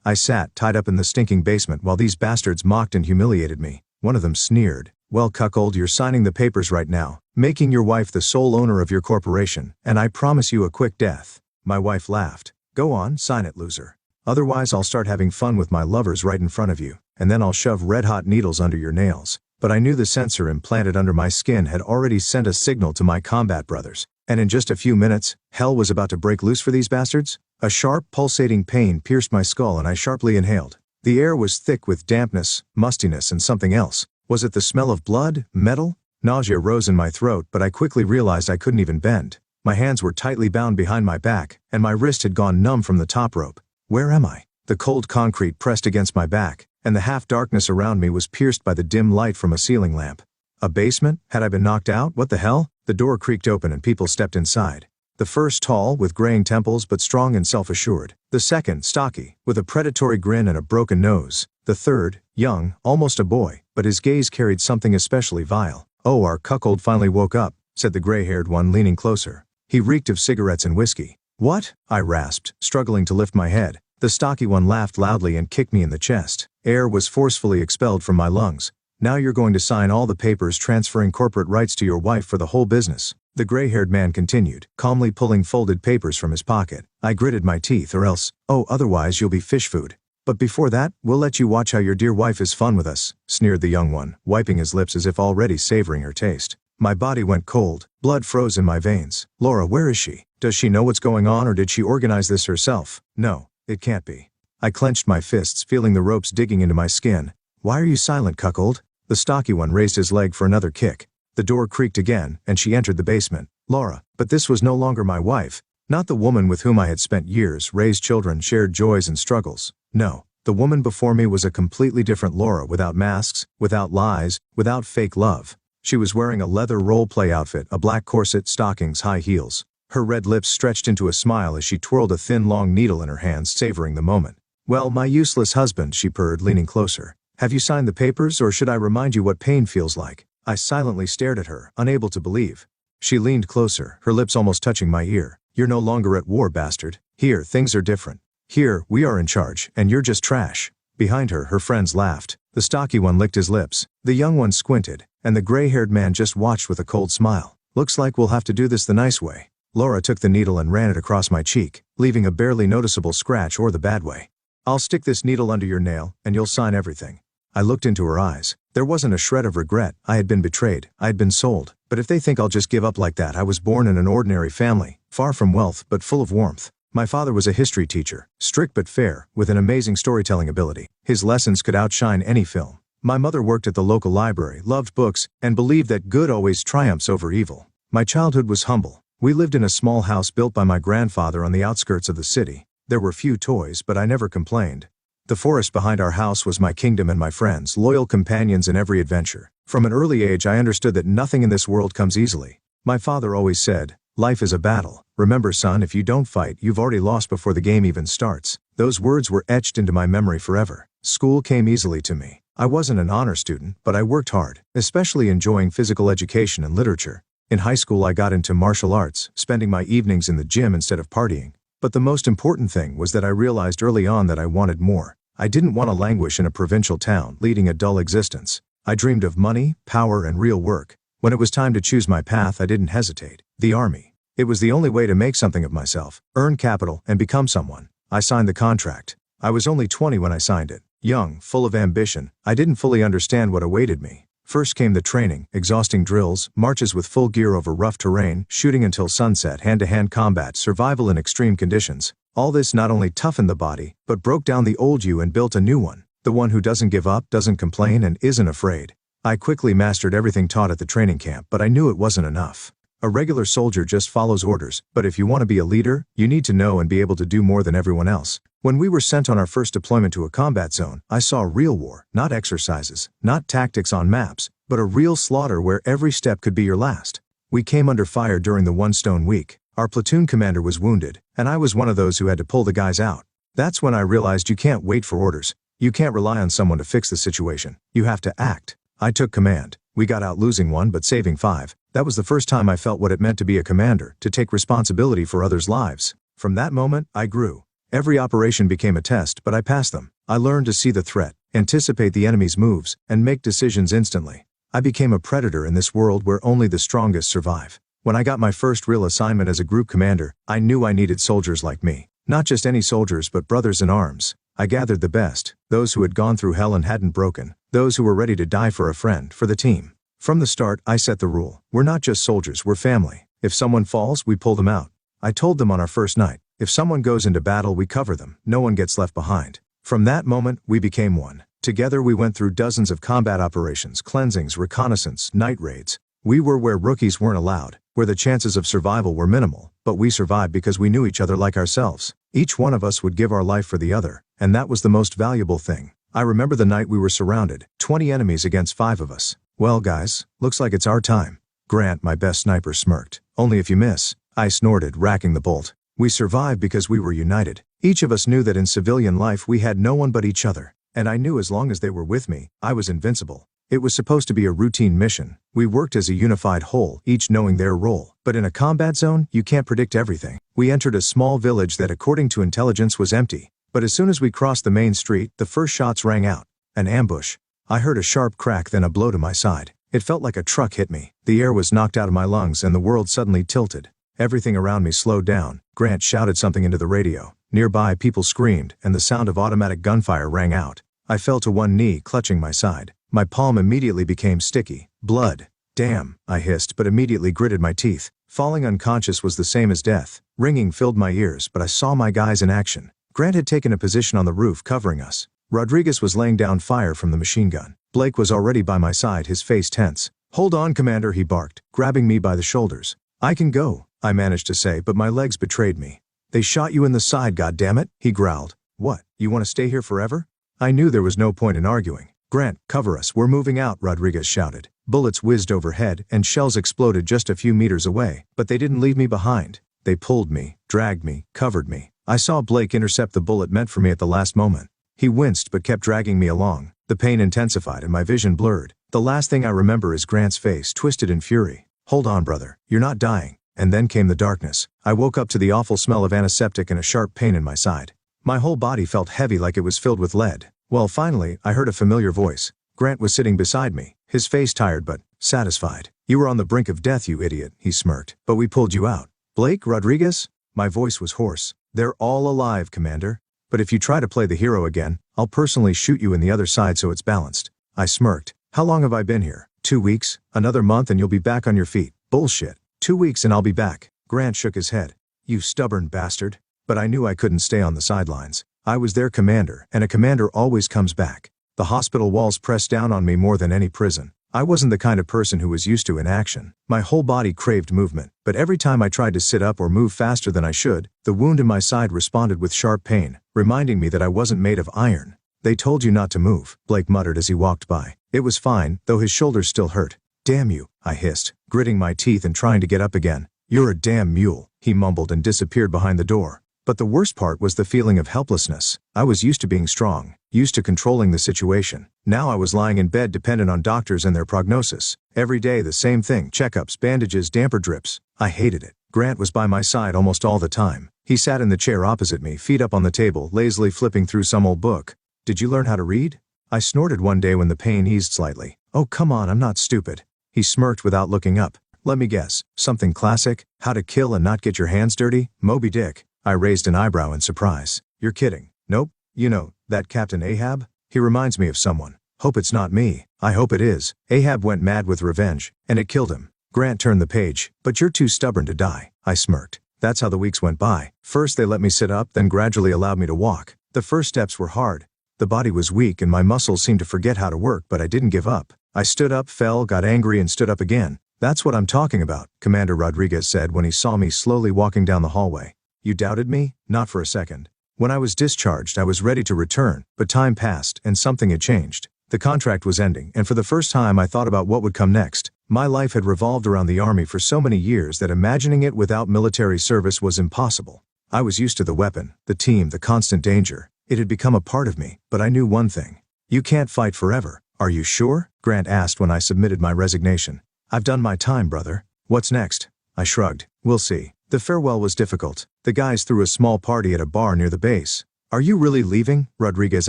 I sat tied up in the stinking basement while these bastards mocked and humiliated me. One of them sneered. "Well, Cuckold, you're signing the papers right now, making your wife the sole owner of your corporation, and I promise you a quick death." My wife laughed. "Go on, sign it, loser. Otherwise I'll start having fun with my lovers right in front of you, and then I'll shove red-hot needles under your nails." But I knew the sensor implanted under my skin had already sent a signal to my combat brothers, and in just a few minutes, hell was about to break loose for these bastards. A sharp, pulsating pain pierced my skull and I sharply inhaled. The air was thick with dampness, mustiness, and something else. Was it the smell of blood, metal? Nausea rose in my throat, but I quickly realized I couldn't even bend. My hands were tightly bound behind my back, and my wrist had gone numb from the top rope. Where am I? The cold concrete pressed against my back, and the half-darkness around me was pierced by the dim light from a ceiling lamp. A basement? Had I been knocked out? What the hell? The door creaked open and people stepped inside. The first tall, with graying temples but strong and self-assured. The second, stocky, with a predatory grin and a broken nose. The third, young, almost a boy, but his gaze carried something especially vile. "Oh, our Cuckold finally woke up," said the gray-haired one, leaning closer. He reeked of cigarettes and whiskey. "What?" I rasped, struggling to lift my head. The stocky one laughed loudly and kicked me in the chest. Air was forcefully expelled from my lungs. "Now you're going to sign all the papers transferring corporate rights to your wife for the whole business," the gray-haired man continued, calmly pulling folded papers from his pocket. I gritted my teeth. "Or else, oh, otherwise you'll be fish food. But before that, we'll let you watch how your dear wife is fun with us," sneered the young one, wiping his lips as if already savoring her taste. My body went cold, blood froze in my veins. "Laura, where is she? Does she know what's going on, or did she organize this herself? No, it can't be." I clenched my fists, feeling the ropes digging into my skin. "Why are you silent, Cuckold?" The stocky one raised his leg for another kick. The door creaked again, and she entered the basement. Laura, but this was no longer my wife. Not the woman with whom I had spent years, raised children, shared joys and struggles. No, the woman before me was a completely different Laura, without masks, without lies, without fake love. She was wearing a leather role-play outfit, a black corset, stockings, high heels. Her red lips stretched into a smile as she twirled a thin, long needle in her hands, savoring the moment. "Well, my useless husband," she purred, leaning closer. "Have you signed the papers, or should I remind you what pain feels like?" I silently stared at her, unable to believe. She leaned closer, her lips almost touching my ear. "You're no longer at war, bastard. Here, things are different. Here, we are in charge, and you're just trash." Behind her, her friends laughed. The stocky one licked his lips. The young one squinted, and the gray-haired man just watched with a cold smile. "Looks like we'll have to do this the nice way." Laura took the needle and ran it across my cheek, leaving a barely noticeable scratch, or the bad way. "I'll stick this needle under your nail, and you'll sign everything." I looked into her eyes. There wasn't a shred of regret. I had been betrayed. I had been sold. But if they think I'll just give up like that, I was born in an ordinary family, far from wealth, but full of warmth. My father was a history teacher, strict but fair, with an amazing storytelling ability. His lessons could outshine any film. My mother worked at the local library, loved books, and believed that good always triumphs over evil. My childhood was humble. We lived in a small house built by my grandfather on the outskirts of the city. There were few toys, but I never complained. The forest behind our house was my kingdom and my friends, loyal companions in every adventure. From an early age I understood that nothing in this world comes easily. My father always said, "Life is a battle. Remember, son, if you don't fight, you've already lost before the game even starts." Those words were etched into my memory forever. School came easily to me. I wasn't an honor student, but I worked hard, especially enjoying physical education and literature. In high school I got into martial arts, spending my evenings in the gym instead of partying. But the most important thing was that I realized early on that I wanted more. I didn't want to languish in a provincial town, leading a dull existence. I dreamed of money, power, and real work. When it was time to choose my path, I didn't hesitate. The army. It was the only way to make something of myself, earn capital, and become someone. I signed the contract. I was only 20 when I signed it. Young, full of ambition, I didn't fully understand what awaited me. First came the training, exhausting drills, marches with full gear over rough terrain, shooting until sunset, hand-to-hand combat, survival in extreme conditions. All this not only toughened the body, but broke down the old you and built a new one. The one who doesn't give up, doesn't complain, and isn't afraid. I quickly mastered everything taught at the training camp, but I knew it wasn't enough. A regular soldier just follows orders, but if you want to be a leader, you need to know and be able to do more than everyone else. When we were sent on our first deployment to a combat zone, I saw real war, not exercises, not tactics on maps, but a real slaughter where every step could be your last. We came under fire during the One Stone Week. Our platoon commander was wounded, and I was one of those who had to pull the guys out. That's when I realized you can't wait for orders. You can't rely on someone to fix the situation. You have to act. I took command. We got out losing 1 but saving 5. That was the first time I felt what it meant to be a commander, to take responsibility for others' lives. From that moment, I grew. Every operation became a test, but I passed them. I learned to see the threat, anticipate the enemy's moves, and make decisions instantly. I became a predator in this world where only the strongest survive. When I got my first real assignment as a group commander, I knew I needed soldiers like me. Not just any soldiers, but brothers in arms. I gathered the best, those who had gone through hell and hadn't broken, those who were ready to die for a friend, for the team. From the start, I set the rule. We're not just soldiers, we're family. If someone falls, we pull them out. I told them on our first night, if someone goes into battle, we cover them. No one gets left behind. From that moment, we became one. Together we went through dozens of combat operations, cleansings, reconnaissance, night raids. We were where rookies weren't allowed, where the chances of survival were minimal, but we survived because we knew each other like ourselves. Each one of us would give our life for the other, and that was the most valuable thing. I remember the night we were surrounded, 20 enemies against 5 of us. Well guys, looks like it's our time. Grant, my best sniper, smirked. Only if you miss. I snorted, racking the bolt. We survived because we were united. Each of us knew that in civilian life we had no one but each other. And I knew as long as they were with me, I was invincible. It was supposed to be a routine mission. We worked as a unified whole, each knowing their role. But in a combat zone, you can't predict everything. We entered a small village that, according to intelligence, was empty. But as soon as we crossed the main street, the first shots rang out. An ambush. I heard a sharp crack, then a blow to my side. It felt like a truck hit me. The air was knocked out of my lungs and the world suddenly tilted. Everything around me slowed down. Grant shouted something into the radio. Nearby, people screamed, and the sound of automatic gunfire rang out. I fell to one knee, clutching my side. My palm immediately became sticky. Blood. Damn, I hissed, but immediately gritted my teeth. Falling unconscious was the same as death. Ringing filled my ears, but I saw my guys in action. Grant had taken a position on the roof, covering us. Rodriguez was laying down fire from the machine gun. Blake was already by my side, his face tense. "Hold on, Commander," he barked, grabbing me by the shoulders. "I can go," I managed to say, but my legs betrayed me. "They shot you in the side, goddammit," he growled. "What, you want to stay here forever?" I knew there was no point in arguing. "Grant, cover us, we're moving out," Rodriguez shouted. Bullets whizzed overhead, and shells exploded just a few meters away, but they didn't leave me behind. They pulled me, dragged me, covered me. I saw Blake intercept the bullet meant for me at the last moment. He winced but kept dragging me along. The pain intensified and my vision blurred. The last thing I remember is Grant's face, twisted in fury. "Hold on, brother, you're not dying." And then came the darkness. I woke up to the awful smell of antiseptic and a sharp pain in my side. My whole body felt heavy, like it was filled with lead. Well, finally, I heard a familiar voice. Grant was sitting beside me, his face tired but satisfied. "You were on the brink of death, you idiot," he smirked. "But we pulled you out." "Blake, Rodriguez?" My voice was hoarse. "They're all alive, Commander. But if you try to play the hero again, I'll personally shoot you in the other side so it's balanced." I smirked. "How long have I been here? 2 weeks? Another month and you'll be back on your feet." "Bullshit. 2 weeks and I'll be back." Grant shook his head. "You stubborn bastard." But I knew I couldn't stay on the sidelines. I was their commander, and a commander always comes back. The hospital walls pressed down on me more than any prison. I wasn't the kind of person who was used to inaction. My whole body craved movement, but every time I tried to sit up or move faster than I should, the wound in my side responded with sharp pain, reminding me that I wasn't made of iron. "They told you not to move," Blake muttered as he walked by. It was fine, though his shoulders still hurt. "Damn you," I hissed, gritting my teeth and trying to get up again. "You're a damn mule," he mumbled and disappeared behind the door. But the worst part was the feeling of helplessness. I was used to being strong, used to controlling the situation. Now I was lying in bed dependent on doctors and their prognosis. Every day the same thing: checkups, bandages, damper drips. I hated it. Grant was by my side almost all the time. He sat in the chair opposite me, feet up on the table, lazily flipping through some old book. "Did you learn how to read?" I snorted one day when the pain eased slightly. "Oh, come on, I'm not stupid." He smirked without looking up. "Let me guess. Something classic? How to Kill and Not Get Your Hands Dirty? Moby Dick." I raised an eyebrow in surprise. "You're kidding." "Nope. You know, that Captain Ahab? He reminds me of someone. Hope it's not me." "I hope it is. Ahab went mad with revenge, and it killed him." Grant turned the page. "But you're too stubborn to die." I smirked. That's how the weeks went by. First they let me sit up, then gradually allowed me to walk. The first steps were hard. The body was weak and my muscles seemed to forget how to work, but I didn't give up. I stood up, fell, got angry, and stood up again. "That's what I'm talking about," Commander Rodriguez said when he saw me slowly walking down the hallway. "You doubted me?" "Not for a second. When I was discharged, I was ready to return, but time passed and something had changed. The contract was ending, and for the first time I thought about what would come next. My life had revolved around the Army for so many years that imagining it without military service was impossible. I was used to the weapon, the team, the constant danger. It had become a part of me, but I knew one thing. "You can't fight forever." "Are you sure?" Grant asked when I submitted my resignation. "I've done my time, brother. What's next?" I shrugged. "We'll see. The farewell was difficult. The guys threw a small party at a bar near the base. "Are you really leaving?" Rodriguez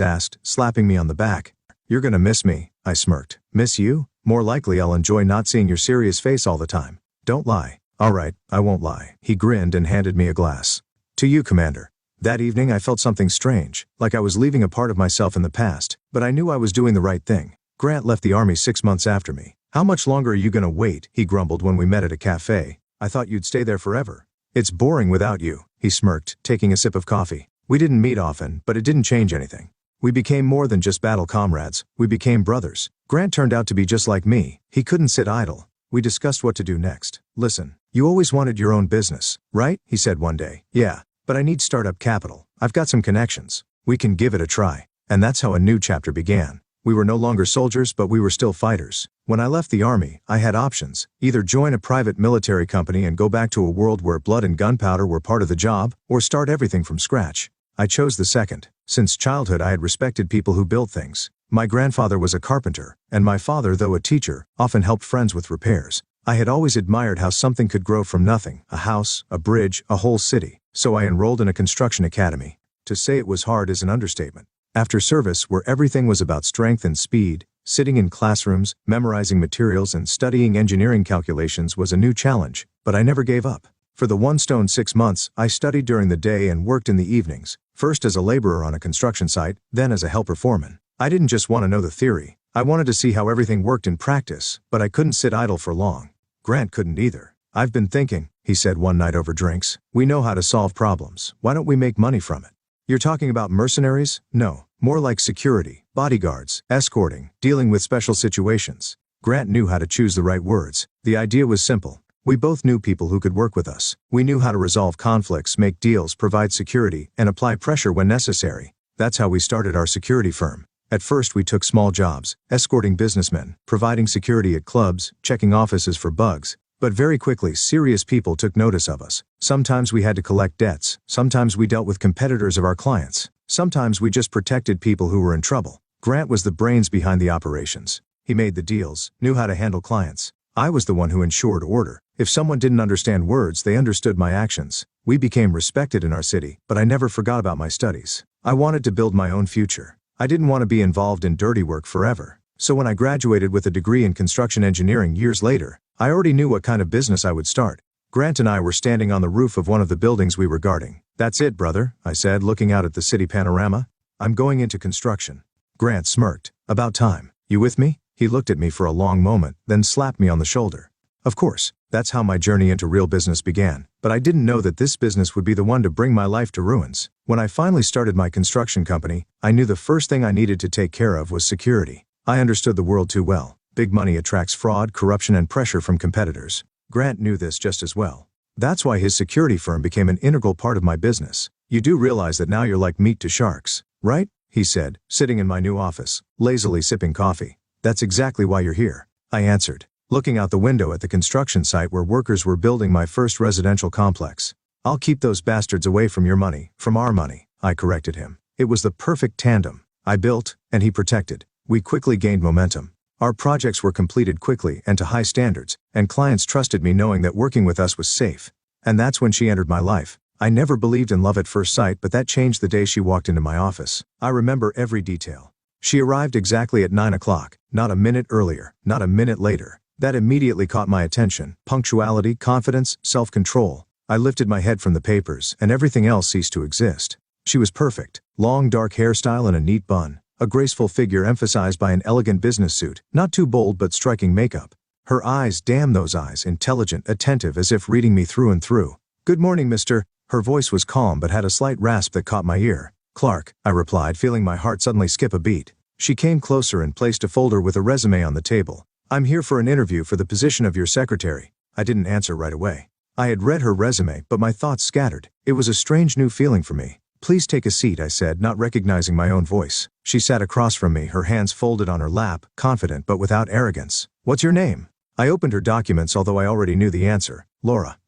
asked, slapping me on the back. "You're gonna miss me," I smirked. "Miss you? More likely I'll enjoy not seeing your serious face all the time. Don't lie." "All right, I won't lie." He grinned and handed me a glass. "To you, Commander." That evening I felt something strange, like I was leaving a part of myself in the past, but I knew I was doing the right thing. Grant left the Army 6 months after me. "How much longer are you gonna wait?" he grumbled when we met at a cafe. "I thought you'd stay there forever." "It's boring without you," he smirked, taking a sip of coffee. We didn't meet often, but it didn't change anything. We became more than just battle comrades, we became brothers. Grant turned out to be just like me. He couldn't sit idle. We discussed what to do next. "Listen, you always wanted your own business, right?" he said one day. "Yeah, but I need startup capital. I've got some connections. We can give it a try." And that's how a new chapter began. We were no longer soldiers, but we were still fighters. When I left the Army, I had options. Either join a private military company and go back to a world where blood and gunpowder were part of the job, or start everything from scratch. I chose the second. Since childhood I had respected people who built things. My grandfather was a carpenter, and my father, though a teacher, often helped friends with repairs. I had always admired how something could grow from nothing, a house, a bridge, a whole city. So I enrolled in a construction academy. To say it was hard is an understatement. After service, where everything was about strength and speed, sitting in classrooms, memorizing materials and studying engineering calculations was a new challenge, but I never gave up. For the 1 stone 6 months, I studied during the day and worked in the evenings, first as a laborer on a construction site, then as a helper foreman. I didn't just want to know the theory. I wanted to see how everything worked in practice, but I couldn't sit idle for long. Grant couldn't either. "I've been thinking," he said one night over drinks. "We know how to solve problems. Why don't we make money from it?" "You're talking about mercenaries?" "No, more like security, bodyguards, escorting, dealing with special situations." Grant knew how to choose the right words. The idea was simple. We both knew people who could work with us. We knew how to resolve conflicts, make deals, provide security, and apply pressure when necessary. That's how we started our security firm. At first we took small jobs, escorting businessmen, providing security at clubs, checking offices for bugs. But very quickly serious people took notice of us. Sometimes we had to collect debts, sometimes we dealt with competitors of our clients, sometimes we just protected people who were in trouble. Grant was the brains behind the operations. He made the deals, knew how to handle clients. I was the one who ensured order. If someone didn't understand words, they understood my actions. We became respected in our city, but I never forgot about my studies. I wanted to build my own future. I didn't want to be involved in dirty work forever. So when I graduated with a degree in construction engineering years later, I already knew what kind of business I would start. Grant and I were standing on the roof of one of the buildings we were guarding. "That's it, brother," I said, looking out at the city panorama. "I'm going into construction." Grant smirked. "About time. You with me?" He looked at me for a long moment, then slapped me on the shoulder. Of course, that's how my journey into real business began, but I didn't know that this business would be the one to bring my life to ruins. When I finally started my construction company, I knew the first thing I needed to take care of was security. I understood the world too well. Big money attracts fraud, corruption, and pressure from competitors. Grant knew this just as well. That's why his security firm became an integral part of my business. "You do realize that now you're like meat to sharks, right?" he said, sitting in my new office, lazily sipping coffee. "That's exactly why you're here," I answered, looking out the window at the construction site where workers were building my first residential complex. "I'll keep those bastards away from your money, from our money," I corrected him. It was the perfect tandem. I built, and he protected. We quickly gained momentum. Our projects were completed quickly and to high standards, and clients trusted me knowing that working with us was safe. And that's when she entered my life. I never believed in love at first sight, but that changed the day she walked into my office. I remember every detail. She arrived exactly at 9 o'clock, not a minute earlier, not a minute later. That immediately caught my attention. Punctuality, confidence, self-control. I lifted my head from the papers, and everything else ceased to exist. She was perfect. Long dark hairstyle and a neat bun. A graceful figure emphasized by an elegant business suit, not too bold but striking makeup. Her eyes, damn those eyes, intelligent, attentive, as if reading me through and through. "Good morning, Mr." Her voice was calm but had a slight rasp that caught my ear. "Clark," I replied, feeling my heart suddenly skip a beat. She came closer and placed a folder with a resume on the table. "I'm here for an interview for the position of your secretary." I didn't answer right away. I had read her resume, but my thoughts scattered. It was a strange new feeling for me. "Please take a seat," I said, not recognizing my own voice. She sat across from me, her hands folded on her lap, confident but without arrogance. "What's your name?" I opened her documents, although I already knew the answer. Laura.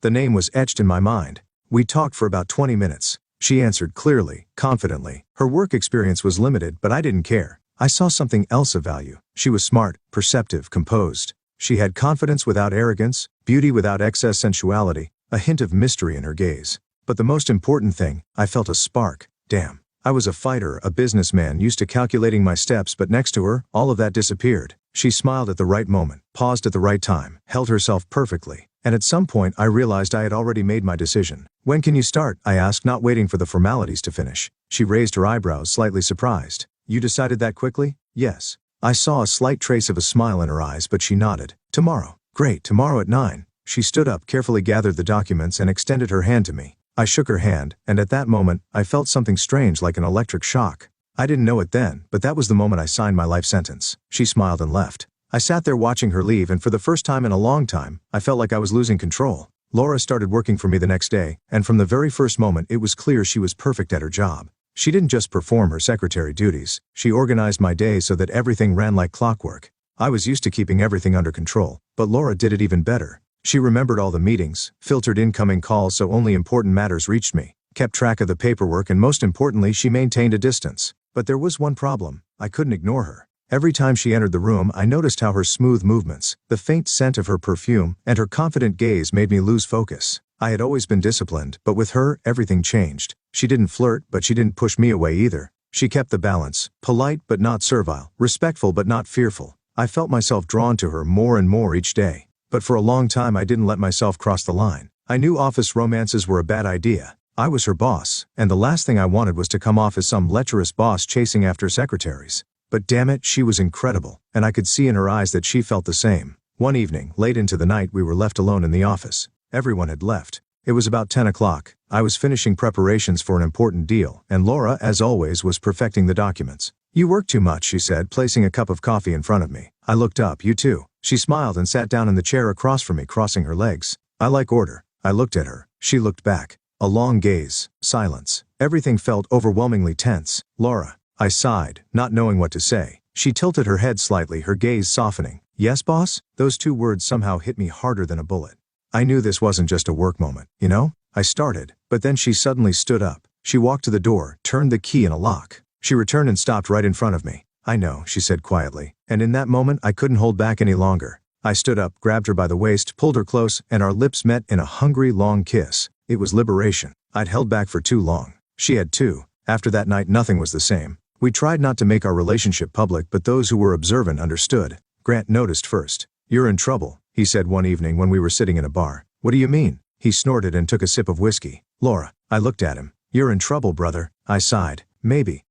The name was etched in my mind. We talked for about 20 minutes. She answered clearly, confidently. Her work experience was limited, but I didn't care. I saw something else of value. She was smart, perceptive, composed. She had confidence without arrogance, beauty without excess sensuality, a hint of mystery in her gaze. But the most important thing, I felt a spark. Damn. I was a fighter, a businessman, used to calculating my steps, but next to her, all of that disappeared. She smiled at the right moment, paused at the right time, held herself perfectly. And at some point I realized I had already made my decision. "When can you start?" I asked, not waiting for the formalities to finish. She raised her eyebrows, slightly surprised. "You decided that quickly?" "Yes." I saw a slight trace of a smile in her eyes, but she nodded. "Tomorrow." "Great, tomorrow at 9. She stood up, carefully gathered the documents, and extended her hand to me. I shook her hand, and at that moment, I felt something strange, like an electric shock. I didn't know it then, but that was the moment I signed my life sentence. She smiled and left. I sat there watching her leave, and for the first time in a long time, I felt like I was losing control. Laura started working for me the next day, and from the very first moment it was clear she was perfect at her job. She didn't just perform her secretary duties, she organized my day so that everything ran like clockwork. I was used to keeping everything under control, but Laura did it even better. She remembered all the meetings, filtered incoming calls so only important matters reached me, kept track of the paperwork, and most importantly, she maintained a distance. But there was one problem: I couldn't ignore her. Every time she entered the room, I noticed how her smooth movements, the faint scent of her perfume, and her confident gaze made me lose focus. I had always been disciplined, but with her, everything changed. She didn't flirt, but she didn't push me away either. She kept the balance, polite but not servile, respectful but not fearful. I felt myself drawn to her more and more each day. But for a long time I didn't let myself cross the line. I knew office romances were a bad idea. I was her boss, and the last thing I wanted was to come off as some lecherous boss chasing after secretaries. But damn it, she was incredible, and I could see in her eyes that she felt the same. One evening, late into the night, we were left alone in the office. Everyone had left. It was about 10 o'clock. I was finishing preparations for an important deal, and Laura, as always, was perfecting the documents. "You work too much," she said, placing a cup of coffee in front of me. I looked up. "You too." She smiled and sat down in the chair across from me, crossing her legs. "I like order." I looked at her. She looked back. A long gaze. Silence. Everything felt overwhelmingly tense. "Laura." I sighed, not knowing what to say. She tilted her head slightly, her gaze softening. "Yes, boss?" Those two words somehow hit me harder than a bullet. I knew this wasn't just a work moment, you know? I started, but then she suddenly stood up. She walked to the door, turned the key in a lock. She returned and stopped right in front of me. "I know," she said quietly, and in that moment I couldn't hold back any longer. I stood up, grabbed her by the waist, pulled her close, and our lips met in a hungry, long kiss. It was liberation. I'd held back for too long. She had too. After that night, nothing was the same. We tried not to make our relationship public, but those who were observant understood. Grant noticed first. "You're in trouble," he said one evening when we were sitting in a bar. "What do you mean?" He snorted and took a sip of whiskey. "Laura." I looked at him. "You're in trouble, brother." I sighed. Maybe,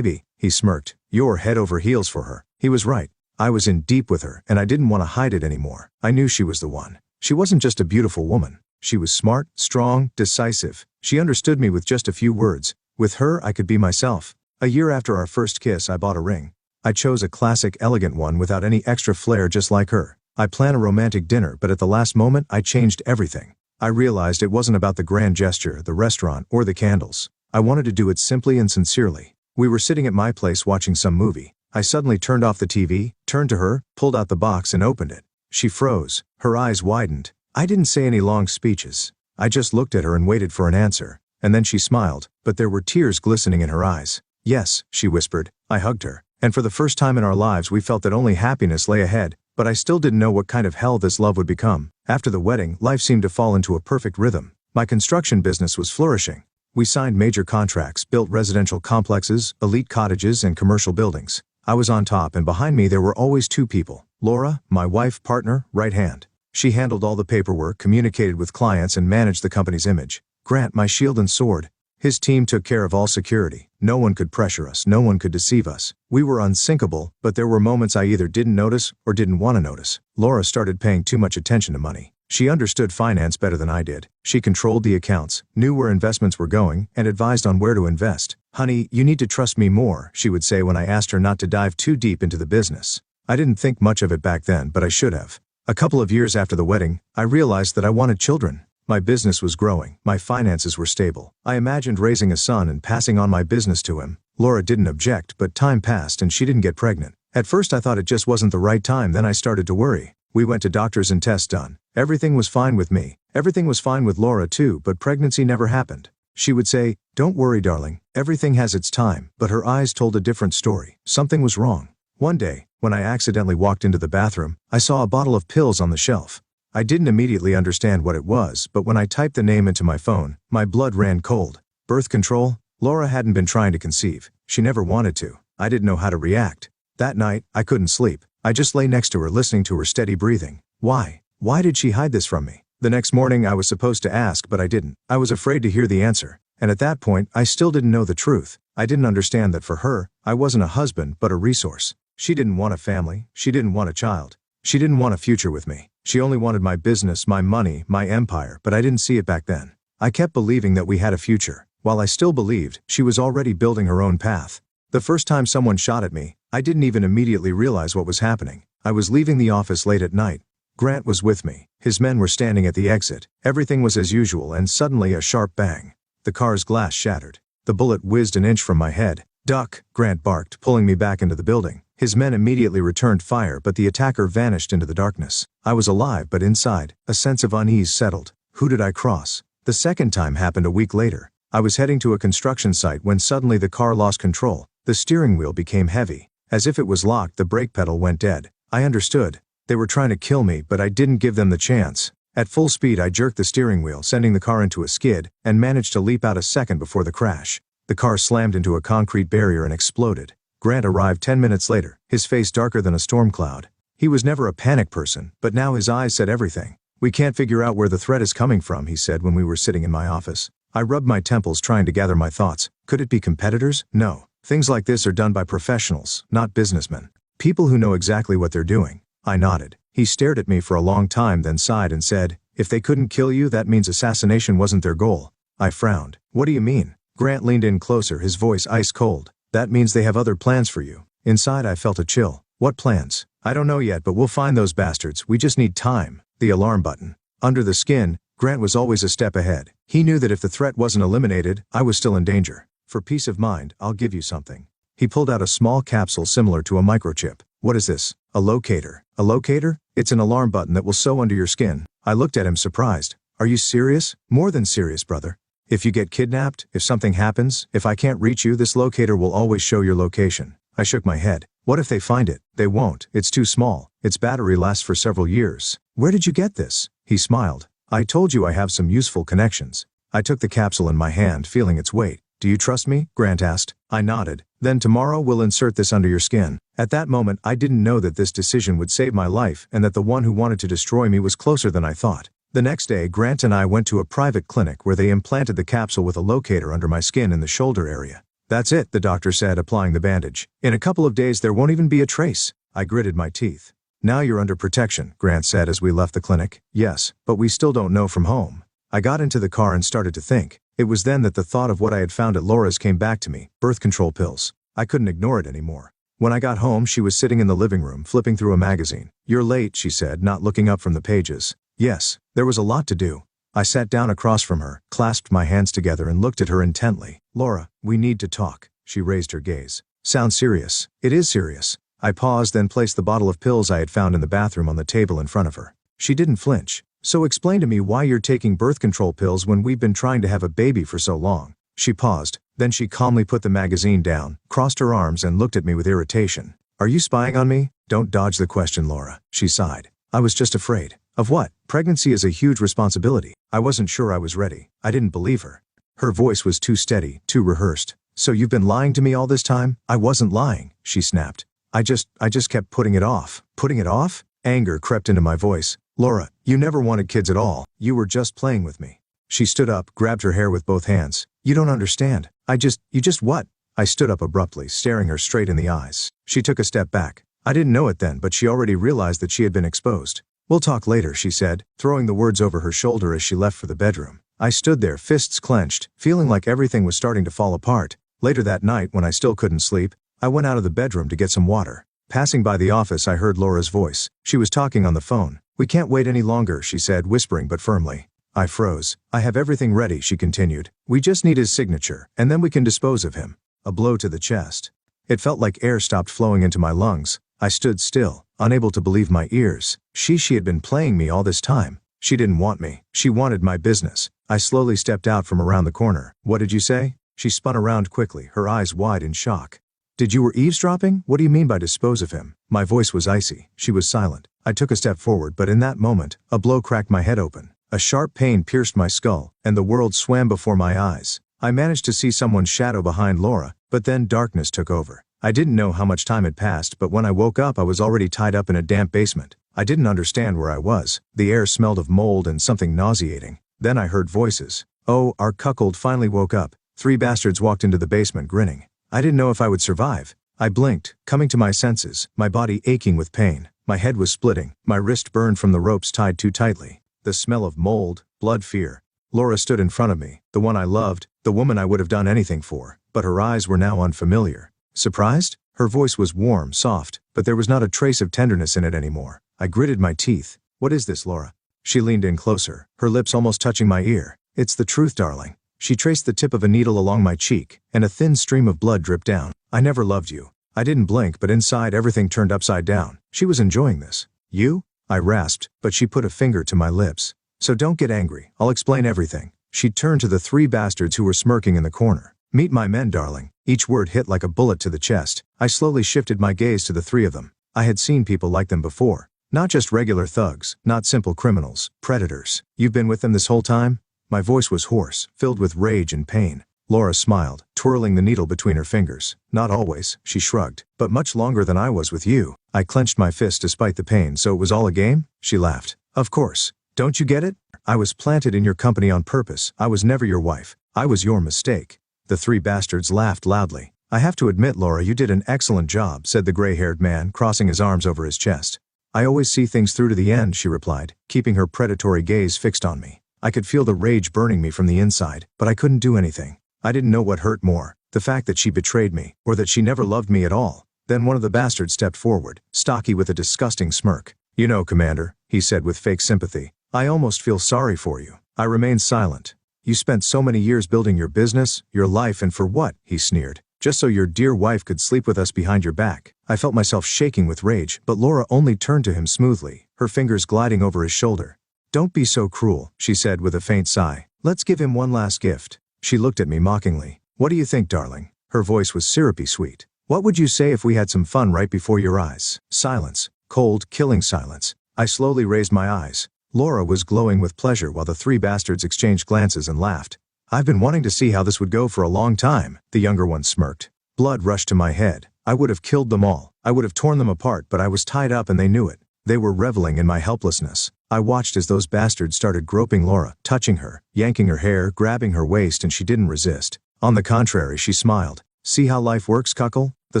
he smirked. "You're head over heels for her." He was right. I was in deep with her, and I didn't want to hide it anymore. I knew she was the one. She wasn't just a beautiful woman. She was smart, strong, decisive. She understood me with just a few words. With her, I could be myself. A year after our first kiss, I bought a ring. I chose a classic, elegant one without any extra flair, just like her. I planned a romantic dinner, but at the last moment, I changed everything. I realized it wasn't about the grand gesture, the restaurant, or the candles. I wanted to do it simply and sincerely. We were sitting at my place watching some movie. I suddenly turned off the TV, turned to her, pulled out the box and opened it. She froze. Her eyes widened. I didn't say any long speeches. I just looked at her and waited for an answer. And then she smiled, but there were tears glistening in her eyes. "Yes," she whispered. I hugged her. And for the first time in our lives we felt that only happiness lay ahead, but I still didn't know what kind of hell this love would become. After the wedding, life seemed to fall into a perfect rhythm. My construction business was flourishing. We signed major contracts, built residential complexes, elite cottages, and commercial buildings. I was on top, and behind me there were always two people. Laura, my wife, partner, right hand. She handled all the paperwork, communicated with clients, and managed the company's image. Grant, my shield and sword. His team took care of all security. No one could pressure us, no one could deceive us. We were unsinkable, but there were moments I either didn't notice or didn't want to notice. Laura started paying too much attention to money. She understood finance better than I did. She controlled the accounts, knew where investments were going, and advised on where to invest. "Honey, you need to trust me more," she would say when I asked her not to dive too deep into the business. I didn't think much of it back then, but I should have. A couple of years after the wedding, I realized that I wanted children. My business was growing, my finances were stable. I imagined raising a son and passing on my business to him. Laura didn't object, but time passed and she didn't get pregnant. At first I thought it just wasn't the right time, then I started to worry. We went to doctors and tests done. Everything was fine with me. Everything was fine with Laura too, but pregnancy never happened. She would say, "Don't worry, darling. Everything has its time," but her eyes told a different story. Something was wrong. One day, when I accidentally walked into the bathroom, I saw a bottle of pills on the shelf. I didn't immediately understand what it was, but when I typed the name into my phone, my blood ran cold. Birth control? Laura hadn't been trying to conceive. She never wanted to. I didn't know how to react. That night, I couldn't sleep. I just lay next to her listening to her steady breathing. Why? Why did she hide this from me? The next morning I was supposed to ask, but I didn't. I was afraid to hear the answer. And at that point, I still didn't know the truth. I didn't understand that for her, I wasn't a husband but a resource. She didn't want a family. She didn't want a child. She didn't want a future with me. She only wanted my business, my money, my empire, but I didn't see it back then. I kept believing that we had a future. While I still believed, she was already building her own path. The first time someone shot at me, I didn't even immediately realize what was happening. I was leaving the office late at night. Grant was with me. His men were standing at the exit. Everything was as usual, and suddenly a sharp bang. The car's glass shattered. The bullet whizzed an inch from my head. "Duck," Grant barked, pulling me back into the building. His men immediately returned fire, but the attacker vanished into the darkness. I was alive, but inside, a sense of unease settled. Who did I cross? The second time happened a week later. I was heading to a construction site when suddenly the car lost control. The steering wheel became heavy. As if it was locked, the brake pedal went dead. I understood. They were trying to kill me, but I didn't give them the chance. At full speed, I jerked the steering wheel, sending the car into a skid, and managed to leap out a second before the crash. The car slammed into a concrete barrier and exploded. Grant arrived 10 minutes later, his face darker than a storm cloud. He was never a panic person, but now his eyes said everything. "We can't figure out where the threat is coming from," he said when we were sitting in my office. I rubbed my temples trying to gather my thoughts. Could it be competitors? No. Things like this are done by professionals, not businessmen. People who know exactly what they're doing. I nodded. He stared at me for a long time, then sighed and said, "If they couldn't kill you, that means assassination wasn't their goal." I frowned. "What do you mean?" Grant leaned in closer, his voice ice cold. "That means they have other plans for you." Inside I felt a chill. "What plans?" "I don't know yet, but we'll find those bastards. We just need time." The alarm button. Under the skin, Grant was always a step ahead. He knew that if the threat wasn't eliminated, I was still in danger. "For peace of mind, I'll give you something." He pulled out a small capsule similar to a microchip. "What is this?" "A locator." "A locator? It's an alarm button that will sew under your skin." I looked at him surprised. "Are you serious?" "More than serious, brother. If you get kidnapped, if something happens, if I can't reach you, this locator will always show your location." I shook my head. "What if they find it?" "They won't. It's too small. Its battery lasts for several years." "Where did you get this?" He smiled. "I told you I have some useful connections." I took the capsule in my hand, feeling its weight. "Do you trust me?" Grant asked. I nodded. "Then tomorrow we'll insert this under your skin." At that moment, I didn't know that this decision would save my life and that the one who wanted to destroy me was closer than I thought. The next day, Grant and I went to a private clinic where they implanted the capsule with a locator under my skin in the shoulder area. "That's it," the doctor said, applying the bandage. "In a couple of days there won't even be a trace." I gritted my teeth. "Now you're under protection," Grant said as we left the clinic. "Yes, but we still don't know from home." I got into the car and started to think. It was then that the thought of what I had found at Laura's came back to me: birth control pills. I couldn't ignore it anymore. When I got home, she was sitting in the living room, flipping through a magazine. "You're late," she said, not looking up from the pages. Yes, there was a lot to do. I sat down across from her, clasped my hands together and looked at her intently. "Laura, we need to talk." She raised her gaze. "Sounds serious." "It is serious." I paused, then placed the bottle of pills I had found in the bathroom on the table in front of her. She didn't flinch. "So explain to me why you're taking birth control pills when we've been trying to have a baby for so long." She paused. Then she calmly put the magazine down, crossed her arms and looked at me with irritation. "Are you spying on me?" "Don't dodge the question, Laura." She sighed. "I was just afraid." "Of what?" "Pregnancy is a huge responsibility." I wasn't sure I was ready. I didn't believe her. Her voice was too steady, too rehearsed. "So you've been lying to me all this time?" "I wasn't lying," she snapped. I just kept putting it off." "Putting it off?" Anger crept into my voice. "Laura, you never wanted kids at all. You were just playing with me." She stood up, grabbed her hair with both hands. "You don't understand. You just what?" I stood up abruptly, staring her straight in the eyes. She took a step back. I didn't know it then, but she already realized that she had been exposed. "We'll talk later," she said, throwing the words over her shoulder as she left for the bedroom. I stood there, fists clenched, feeling like everything was starting to fall apart. Later that night, when I still couldn't sleep, I went out of the bedroom to get some water. Passing by the office, I heard Laura's voice. She was talking on the phone. "We can't wait any longer," she said, whispering but firmly. I froze. "I have everything ready," she continued. "We just need his signature, and then we can dispose of him." A blow to the chest. It felt like air stopped flowing into my lungs. I stood still, unable to believe my ears. She had been playing me all this time. She didn't want me. She wanted my business. I slowly stepped out from around the corner. "What did you say?" She spun around quickly, her eyes wide in shock. Did you were eavesdropping? What do you mean by dispose of him? My voice was icy. She was silent. I took a step forward, but in that moment, a blow cracked my head open. A sharp pain pierced my skull, and the world swam before my eyes. I managed to see someone's shadow behind Laura, but then darkness took over. I didn't know how much time had passed, but when I woke up I was already tied up in a damp basement. I didn't understand where I was. The air smelled of mold and something nauseating. Then I heard voices. Oh, our cuckold finally woke up. 3 bastards walked into the basement grinning. I didn't know if I would survive. I blinked, coming to my senses, my body aching with pain. My head was splitting, my wrist burned from the ropes tied too tightly. The smell of mold, blood, fear. Laura stood in front of me, the one I loved, the woman I would have done anything for, but her eyes were now unfamiliar. Surprised? Her voice was warm, soft, but there was not a trace of tenderness in it anymore. I gritted my teeth. What is this, Laura? She leaned in closer, her lips almost touching my ear. It's the truth, darling. She traced the tip of a needle along my cheek, and a thin stream of blood dripped down. I never loved you. I didn't blink, but inside everything turned upside down. She was enjoying this. You? I rasped, but she put a finger to my lips. So don't get angry, I'll explain everything. She turned to the 3 bastards who were smirking in the corner. Meet my men, darling. Each word hit like a bullet to the chest. I slowly shifted my gaze to the 3 of them. I had seen people like them before. Not just regular thugs, not simple criminals, predators. You've been with them this whole time? My voice was hoarse, filled with rage and pain. Laura smiled, twirling the needle between her fingers. Not always, she shrugged, but much longer than I was with you. I clenched my fist despite the pain. So it was all a game? She laughed. Of course. Don't you get it? I was planted in your company on purpose. I was never your wife. I was your mistake. The 3 bastards laughed loudly. I have to admit, Laura, you did an excellent job, said the gray-haired man, crossing his arms over his chest. I always see things through to the end, she replied, keeping her predatory gaze fixed on me. I could feel the rage burning me from the inside, but I couldn't do anything. I didn't know what hurt more, the fact that she betrayed me, or that she never loved me at all. Then one of the bastards stepped forward, stocky with a disgusting smirk. You know, Commander, he said with fake sympathy, I almost feel sorry for you. I remained silent. You spent so many years building your business, your life, and for what? He sneered. Just so your dear wife could sleep with us behind your back. I felt myself shaking with rage, but Laura only turned to him smoothly, her fingers gliding over his shoulder. Don't be so cruel, she said with a faint sigh. Let's give him one last gift. She looked at me mockingly. What do you think, darling? Her voice was syrupy sweet. What would you say if we had some fun right before your eyes? Silence. Cold, killing silence. I slowly raised my eyes. Laura was glowing with pleasure while the 3 bastards exchanged glances and laughed. I've been wanting to see how this would go for a long time, the younger one smirked. Blood rushed to my head. I would have killed them all. I would have torn them apart, but I was tied up and they knew it. They were reveling in my helplessness. I watched as those bastards started groping Laura, touching her, yanking her hair, grabbing her waist, and she didn't resist. On the contrary, she smiled. See how life works, Cuckold? The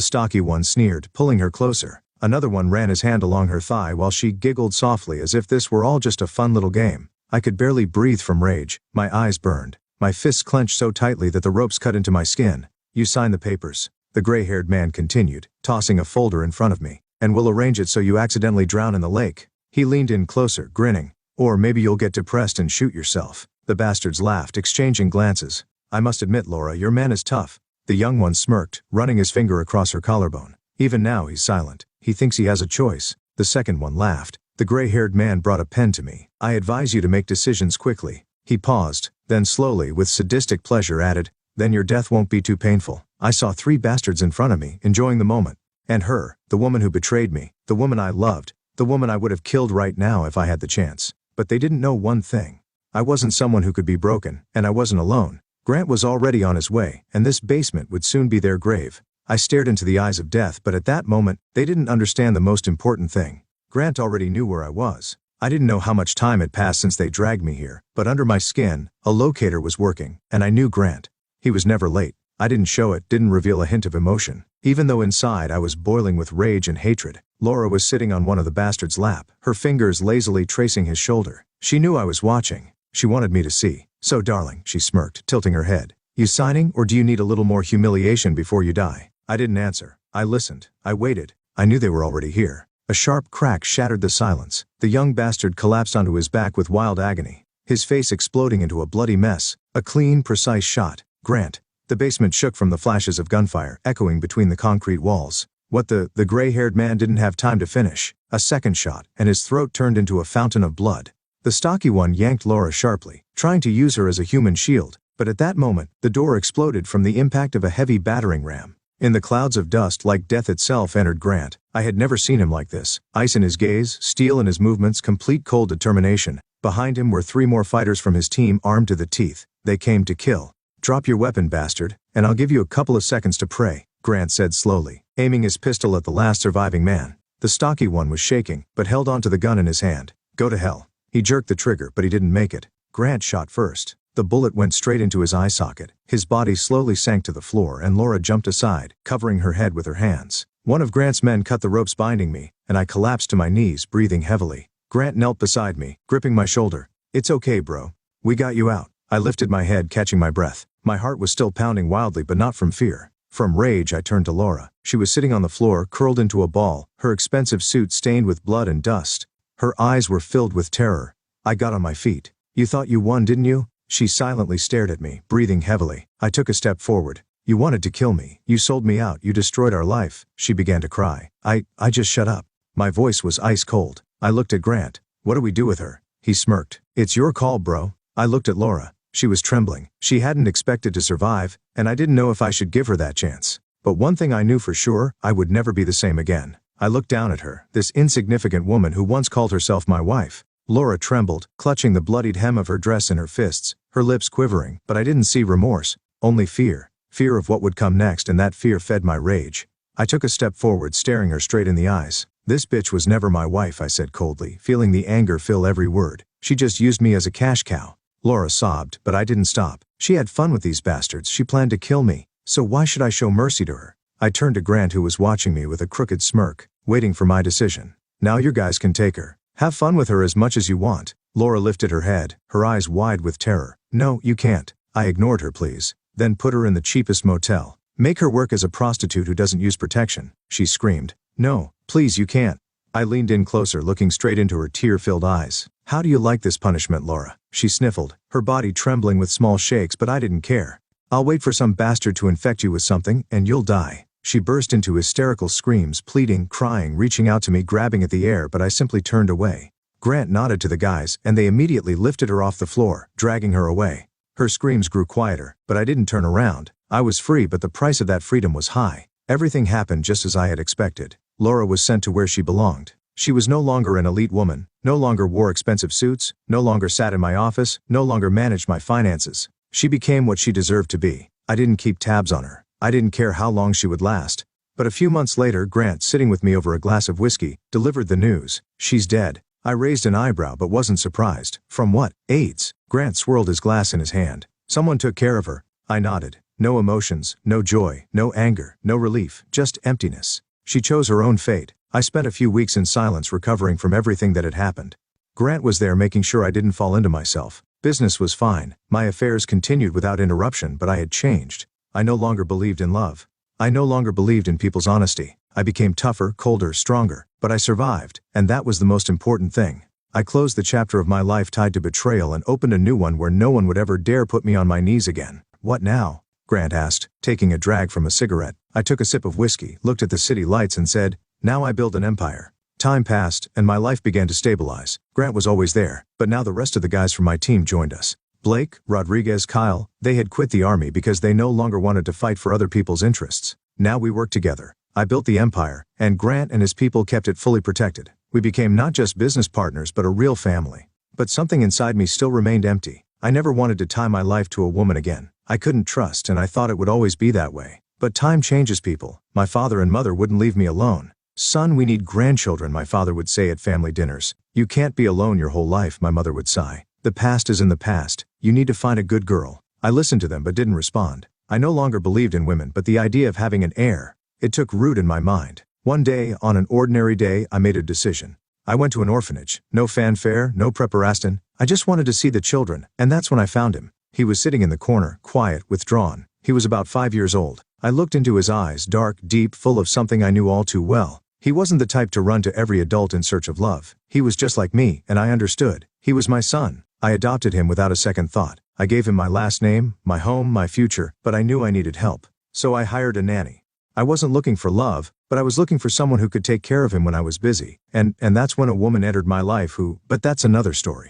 stocky one sneered, pulling her closer. Another one ran his hand along her thigh while she giggled softly as if this were all just a fun little game. I could barely breathe from rage. My eyes burned. My fists clenched so tightly that the ropes cut into my skin. You sign the papers. The gray-haired man continued, tossing a folder in front of me. And we'll arrange it so you accidentally drown in the lake. He leaned in closer, grinning. Or maybe you'll get depressed and shoot yourself. The bastards laughed, exchanging glances. I must admit, Laura, your man is tough. The young one smirked, running his finger across her collarbone. Even now he's silent. He thinks he has a choice. The second one laughed. The gray-haired man brought a pen to me. I advise you to make decisions quickly. He paused, then slowly, with sadistic pleasure, added, then your death won't be too painful. I saw 3 bastards in front of me, enjoying the moment. And her, the woman who betrayed me, the woman I loved, the woman I would have killed right now if I had the chance. But they didn't know one thing. I wasn't someone who could be broken, and I wasn't alone. Grant was already on his way, and this basement would soon be their grave. I stared into the eyes of death, but at that moment, they didn't understand the most important thing. Grant already knew where I was. I didn't know how much time had passed since they dragged me here, but under my skin, a locator was working, and I knew Grant. He was never late. I didn't show it, didn't reveal a hint of emotion. Even though inside I was boiling with rage and hatred. Laura was sitting on one of the bastards' lap, her fingers lazily tracing his shoulder. She knew I was watching. She wanted me to see. So darling, she smirked, tilting her head. You signing, or do you need a little more humiliation before you die? I didn't answer. I listened. I waited. I knew they were already here. A sharp crack shattered the silence. The young bastard collapsed onto his back with wild agony, his face exploding into a bloody mess. A clean, precise shot. Grant. The basement shook from the flashes of gunfire, echoing between the concrete walls. What the gray-haired man didn't have time to finish. A second shot, and his throat turned into a fountain of blood. The stocky one yanked Laura sharply, trying to use her as a human shield. But at that moment, the door exploded from the impact of a heavy battering ram. In the clouds of dust like death itself entered Grant. I had never seen him like this. Ice in his gaze, steel in his movements, complete cold determination. Behind him were 3 more fighters from his team armed to the teeth. They came to kill. "Drop your weapon, bastard, and I'll give you a couple of seconds to pray," Grant said slowly, aiming his pistol at the last surviving man. The stocky one was shaking, but held onto the gun in his hand. "Go to hell." He jerked the trigger, but he didn't make it. Grant shot first. The bullet went straight into his eye socket. His body slowly sank to the floor and Laura jumped aside, covering her head with her hands. One of Grant's men cut the ropes binding me, and I collapsed to my knees, breathing heavily. Grant knelt beside me, gripping my shoulder. "It's okay, bro. We got you out." I lifted my head, catching my breath. My heart was still pounding wildly, but not from fear. From rage, I turned to Laura. She was sitting on the floor, curled into a ball, her expensive suit stained with blood and dust. Her eyes were filled with terror. I got on my feet. "You thought you won, didn't you?" She silently stared at me, breathing heavily. I took a step forward. "You wanted to kill me. You sold me out. You destroyed our life." She began to cry. I just shut up. My voice was ice cold. I looked at Grant. "What do we do with her?" He smirked. "It's your call, bro." I looked at Laura. She was trembling. She hadn't expected to survive, and I didn't know if I should give her that chance. But one thing I knew for sure, I would never be the same again. I looked down at her, this insignificant woman who once called herself my wife. Laura trembled, clutching the bloodied hem of her dress in her fists, her lips quivering, but I didn't see remorse, only fear. Fear of what would come next, and that fear fed my rage. I took a step forward, staring her straight in the eyes. "This bitch was never my wife," I said coldly, feeling the anger fill every word. "She just used me as a cash cow." Laura sobbed, but I didn't stop. She had fun with these bastards. She planned to kill me. So why should I show mercy to her? I turned to Grant, who was watching me with a crooked smirk, waiting for my decision. "Now you guys can take her. Have fun with her as much as you want." Laura lifted her head, her eyes wide with terror. "No, you can't." I ignored her pleas. "Then put her in the cheapest motel. Make her work as a prostitute who doesn't use protection," she screamed. "No, please, you can't." I leaned in closer, looking straight into her tear-filled eyes. "How do you like this punishment, Laura?" She sniffled, her body trembling with small shakes, but I didn't care. "I'll wait for some bastard to infect you with something, and you'll die." She burst into hysterical screams, pleading, crying, reaching out to me, grabbing at the air, but I simply turned away. Grant nodded to the guys, and they immediately lifted her off the floor, dragging her away. Her screams grew quieter, but I didn't turn around. I was free, but the price of that freedom was high. Everything happened just as I had expected. Laura was sent to where she belonged. She was no longer an elite woman, no longer wore expensive suits, no longer sat in my office, no longer managed my finances. She became what she deserved to be. I didn't keep tabs on her. I didn't care how long she would last. But a few months later, Grant, sitting with me over a glass of whiskey, delivered the news. "She's dead." I raised an eyebrow but wasn't surprised. "From what? AIDS?" Grant swirled his glass in his hand. "Someone took care of her." I nodded. No emotions, no joy, no anger, no relief, just emptiness. She chose her own fate. I spent a few weeks in silence, recovering from everything that had happened. Grant was there, making sure I didn't fall into myself. Business was fine. My affairs continued without interruption, but I had changed. I no longer believed in love. I no longer believed in people's honesty. I became tougher, colder, stronger, but I survived, and that was the most important thing. I closed the chapter of my life tied to betrayal and opened a new one where no one would ever dare put me on my knees again. "What now?" Grant asked, taking a drag from a cigarette. I took a sip of whiskey, looked at the city lights and said, "Now I build an empire." Time passed, and my life began to stabilize. Grant was always there, but now the rest of the guys from my team joined us. Blake, Rodriguez, Kyle, they had quit the army because they no longer wanted to fight for other people's interests. Now we worked together. I built the empire, and Grant and his people kept it fully protected. We became not just business partners but a real family. But something inside me still remained empty. I never wanted to tie my life to a woman again. I couldn't trust, and I thought it would always be that way. But time changes people. My father and mother wouldn't leave me alone. "Son, we need grandchildren," my father would say at family dinners. "You can't be alone your whole life," my mother would sigh. "The past is in the past. You need to find a good girl." I listened to them but didn't respond. I no longer believed in women, but the idea of having an heir, it took root in my mind. One day, on an ordinary day, I made a decision. I went to an orphanage. No fanfare, no preparaston. I just wanted to see the children, and that's when I found him. He was sitting in the corner, quiet, withdrawn. He was about 5 years old. I looked into his eyes, dark, deep, full of something I knew all too well. He wasn't the type to run to every adult in search of love. He was just like me, and I understood. He was my son. I adopted him without a second thought. I gave him my last name, my home, my future, but I knew I needed help. So I hired a nanny. I wasn't looking for love, but I was looking for someone who could take care of him when I was busy. And that's when a woman entered my life but that's another story.